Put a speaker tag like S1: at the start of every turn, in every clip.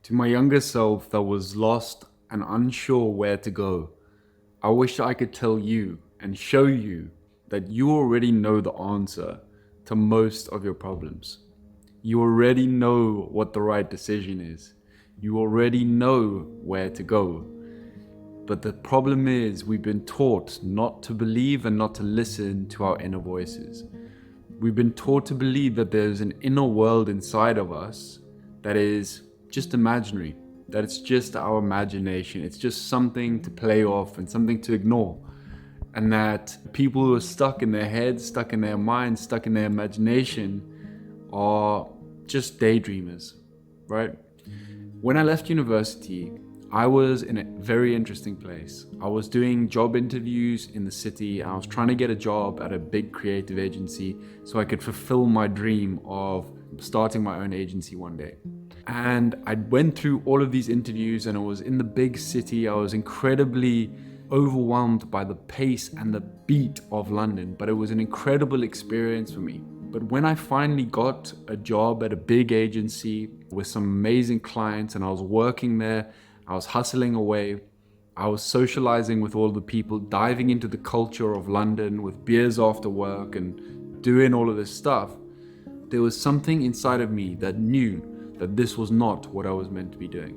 S1: To my younger self that was lost and unsure where to go, I wish I could tell you and show you that you already know the answer to most of your problems. You already know what the right decision is. You already know where to go. But the problem is, we've been taught not to believe and not to listen to our inner voices. We've been taught to believe that there's an inner world inside of us that is just imaginary, that it's just our imagination, it's just something to play off and something to ignore. And that people who are stuck in their heads, stuck in their minds, stuck in their imagination are just daydreamers, right? When I left university, I was in a very interesting place. I was doing job interviews in the city. I was trying to get a job at a big creative agency so I could fulfill my dream of starting my own agency one day. And I went through all of these interviews and I was in the big city. I was incredibly overwhelmed by the pace and the beat of London, but it was an incredible experience for me. But when I finally got a job at a big agency with some amazing clients and I was working there, I was hustling away. I was socializing with all the people, diving into the culture of London with beers after work and doing all of this stuff. There was something inside of me that knew that this was not what I was meant to be doing.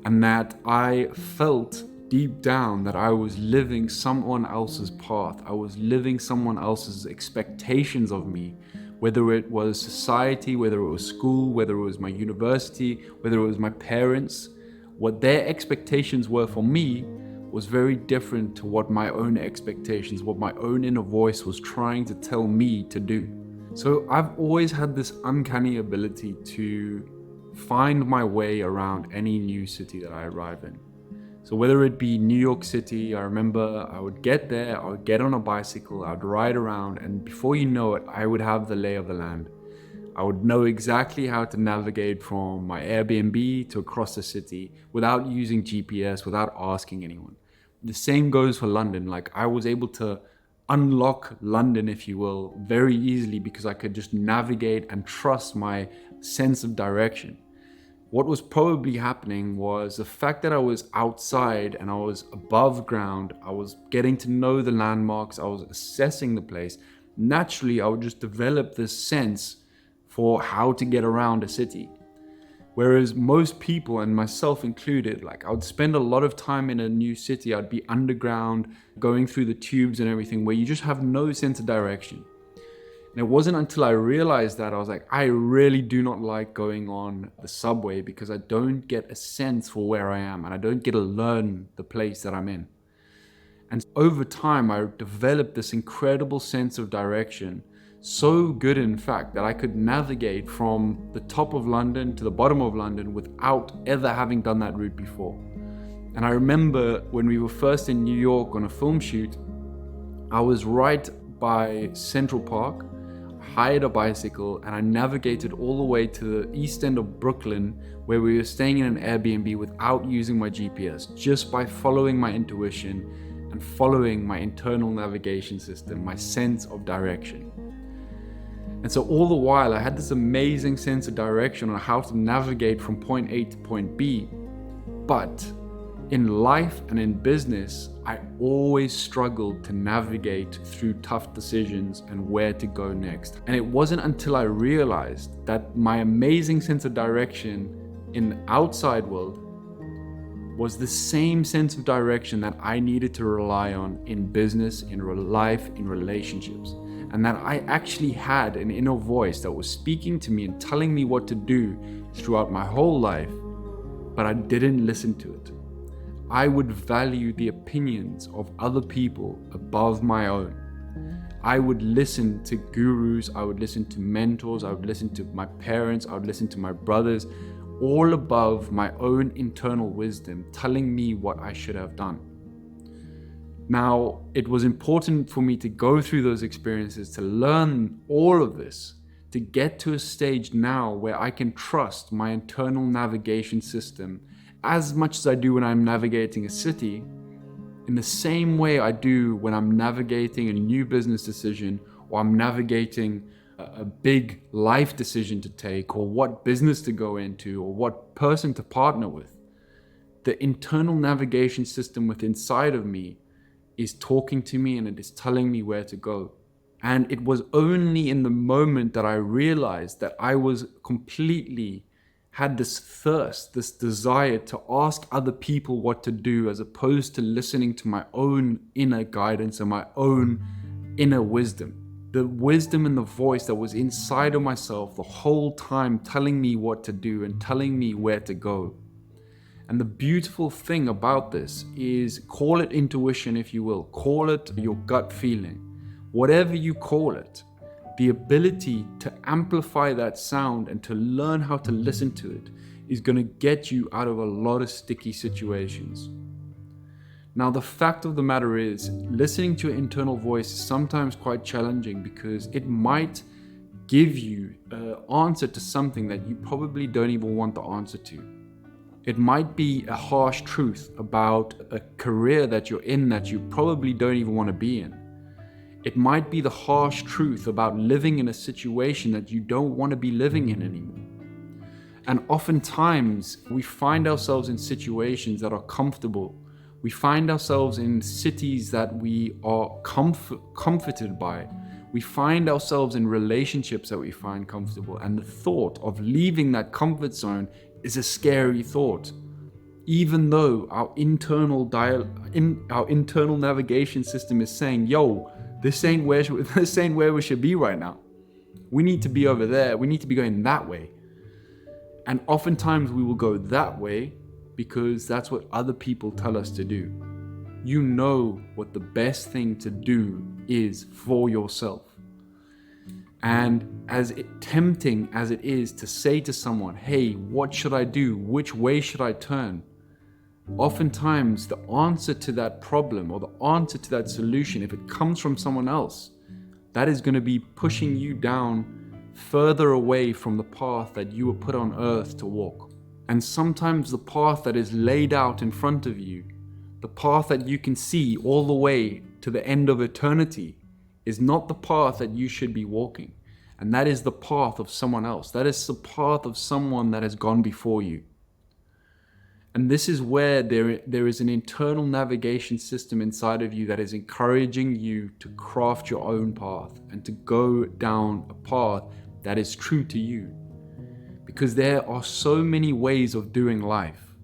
S1: And that I felt deep down that I was living someone else's path. I was living someone else's expectations of me, whether it was society, whether it was school, whether it was my university, whether it was my parents. What their expectations were for me was very different to what my own expectations, what my own inner voice was trying to tell me to do. So I've always had this uncanny ability to find my way around any new city that I arrive in. So whether it be New York City, I remember I would get there, I would get on a bicycle, I'd ride around, and before you know it, I would have the lay of the land. I would know exactly how to navigate from my Airbnb to across the city without using GPS, without asking anyone. The same goes for London. Like, I was able to unlock London, if you will, very easily because I could just navigate and trust my sense of direction. What was probably happening was the fact that I was outside and I was above ground, I was getting to know the landmarks, I was assessing the place. Naturally, I would just develop this sense for how to get around a city. Whereas most people, and myself included, like I would spend a lot of time in a new city, I'd be underground, going through the tubes and everything, where you just have no sense of direction. And it wasn't until I realized that I was like, I really do not like going on the subway because I don't get a sense for where I am and I don't get to learn the place that I'm in. And over time, I developed this incredible sense of direction. So good, in fact, that I could navigate from the top of London to the bottom of London without ever having done that route before. And I remember when we were first in New York on a film shoot, I was right by Central Park, hired a bicycle, and I navigated all the way to the east end of Brooklyn, where we were staying in an Airbnb without using my GPS, just by following my intuition and following my internal navigation system, my sense of direction. And so all the while, I had this amazing sense of direction on how to navigate from point A to point B. But in life and in business, I always struggled to navigate through tough decisions and where to go next. And it wasn't until I realized that my amazing sense of direction in the outside world was the same sense of direction that I needed to rely on in business, in real life, in relationships. And that I actually had an inner voice that was speaking to me and telling me what to do throughout my whole life, but I didn't listen to it. I would value the opinions of other people above my own. I would listen to gurus, I would listen to mentors, I would listen to my parents, I would listen to my brothers, all above my own internal wisdom telling me what I should have done. Now, it was important for me to go through those experiences, to learn all of this, to get to a stage now where I can trust my internal navigation system as much as I do when I'm navigating a city, in the same way I do when I'm navigating a new business decision or I'm navigating a big life decision to take, or what business to go into, or what person to partner with. The internal navigation system within inside of me is talking to me, and it is telling me where to go. And it was only in the moment that I realized that I was completely had this thirst, this desire to ask other people what to do, as opposed to listening to my own inner guidance and my own inner wisdom. The wisdom and the voice that was inside of myself the whole time, telling me what to do and telling me where to go. And the beautiful thing about this is, call it intuition if you will, call it your gut feeling, whatever you call it, the ability to amplify that sound and to learn how to listen to it is going to get you out of a lot of sticky situations. Now, the fact of the matter is, listening to your internal voice is sometimes quite challenging, because it might give you an answer to something that you probably don't even want the answer to. It might be a harsh truth about a career that you're in that you probably don't even want to be in. It might be the harsh truth about living in a situation that you don't want to be living in anymore. And oftentimes we find ourselves in situations that are comfortable. We find ourselves in cities that we are comforted by. We find ourselves in relationships that we find comfortable. And the thought of leaving that comfort zone is a scary thought. Even though our internal navigation system is saying, yo, this ain't where we should be right now. We need to be over there. We need to be going that way. And oftentimes we will go that way because that's what other people tell us to do. You know what the best thing to do is for yourself. And as tempting as it is to say to someone, hey, what should I do? Which way should I turn? Oftentimes the answer to that problem or the answer to that solution, if it comes from someone else, that is going to be pushing you down further away from the path that you were put on earth to walk. And sometimes the path that is laid out in front of you, the path that you can see all the way to the end of eternity, is not the path that you should be walking. And that is the path of someone else. That is the path of someone that has gone before you. And this is where there is an internal navigation system inside of you that is encouraging you to craft your own path and to go down a path that is true to you. Because there are so many ways of doing life.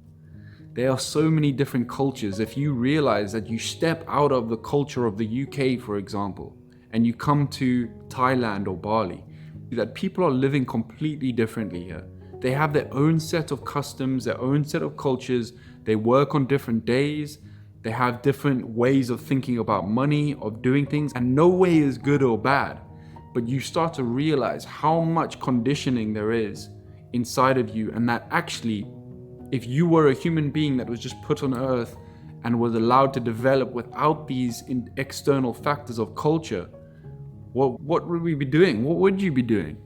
S1: There are so many different cultures. If you realize that you step out of the culture of the UK, for example, and you come to Thailand or Bali, that people are living completely differently here. They have their own set of customs, their own set of cultures. They work on different days. They have different ways of thinking about money, of doing things, and no way is good or bad. But you start to realize how much conditioning there is inside of you, and that actually, if you were a human being that was just put on earth and was allowed to develop without these external factors of culture, what would we be doing? What would you be doing?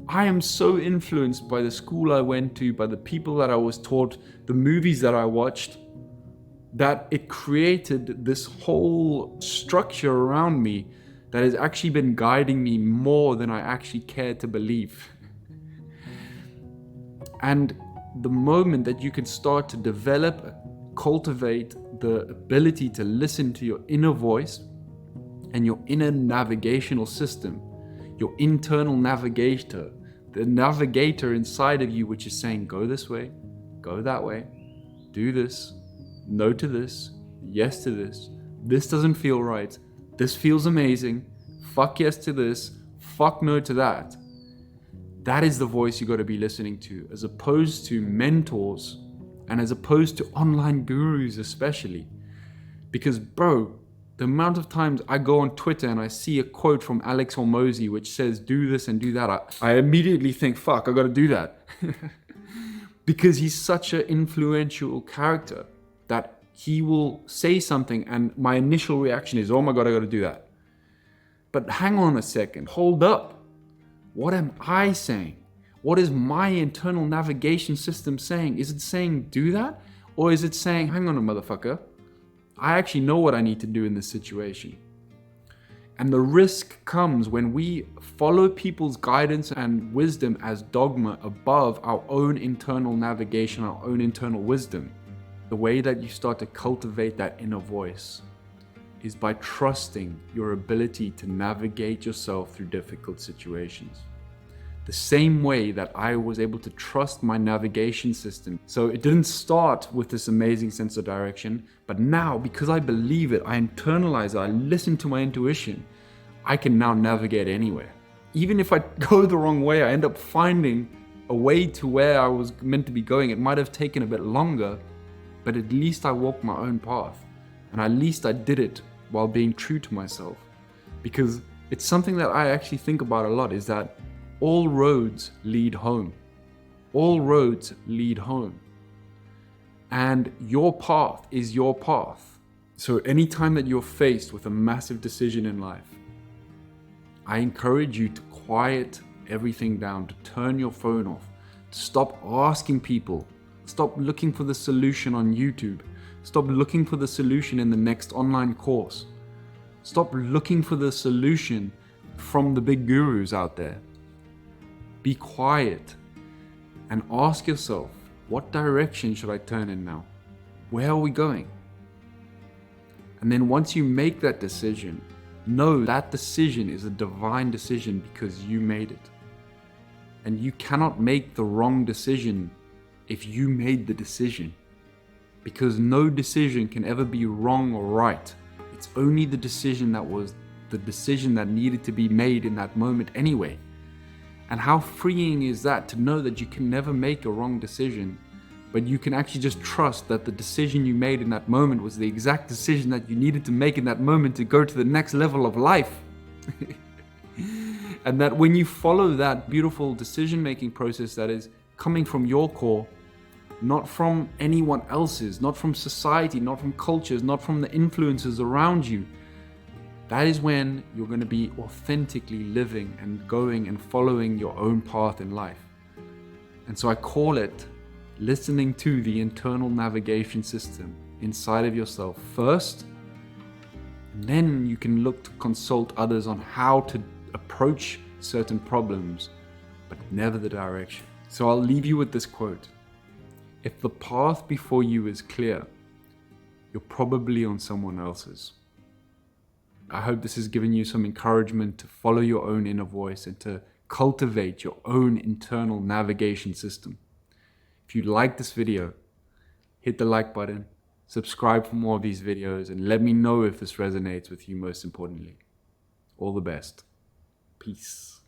S1: I am so influenced by the school I went to, by the people that I was taught, the movies that I watched, that it created this whole structure around me that has actually been guiding me more than I actually care to believe. And the moment that you can start to develop, cultivate the ability to listen to your inner voice and your inner navigational system, your internal navigator, the navigator inside of you, which is saying, go this way, go that way, do this, no to this, yes to this doesn't feel right, this feels amazing, fuck yes to this, fuck no to that. That is the voice you got to be listening to, as opposed to mentors and as opposed to online gurus especially. Because bro, the amount of times I go on Twitter and I see a quote from Alex Hormozy which says do this and do that, I immediately think, fuck, I gotta do that. Because he's such an influential character that he will say something and my initial reaction is, oh my God, I gotta do that. But hang on a second, hold up. What am I saying? What is my internal navigation system saying? Is it saying do that? Or is it saying, hang on a motherfucker, I actually know what I need to do in this situation. And the risk comes when we follow people's guidance and wisdom as dogma above our own internal navigation, our own internal wisdom. The way that you start to cultivate that inner voice is by trusting your ability to navigate yourself through difficult situations. The same way that I was able to trust my navigation system. So it didn't start with this amazing sense of direction, but now, because I believe it, I internalize it, I listen to my intuition, I can now navigate anywhere. Even if I go the wrong way, I end up finding a way to where I was meant to be going. It might have taken a bit longer, but at least I walked my own path. And at least I did it while being true to myself. Because it's something that I actually think about a lot, is that all roads lead home. All roads lead home. And your path is your path. So anytime that you're faced with a massive decision in life, I encourage you to quiet everything down, to turn your phone off, to stop asking people, stop looking for the solution on YouTube, stop looking for the solution in the next online course, stop looking for the solution from the big gurus out there. Be quiet and ask yourself, what direction should I turn in now? Where are we going? And then once you make that decision, know that decision is a divine decision because you made it. And you cannot make the wrong decision if you made the decision. Because no decision can ever be wrong or right. It's only the decision that was the decision that needed to be made in that moment anyway. And how freeing is that, to know that you can never make a wrong decision, but you can actually just trust that the decision you made in that moment was the exact decision that you needed to make in that moment to go to the next level of life. And that when you follow that beautiful decision-making process that is coming from your core, not from anyone else's, not from society, not from cultures, not from the influences around you, that is when you're going to be authentically living and going and following your own path in life. And so I call it listening to the internal navigation system inside of yourself first, and then you can look to consult others on how to approach certain problems, but never the direction. So I'll leave you with this quote. If the path before you is clear, you're probably on someone else's. I hope this has given you some encouragement to follow your own inner voice and to cultivate your own internal navigation system. If you like this video, hit the like button, subscribe for more of these videos, and let me know if this resonates with you most importantly. All the best. Peace.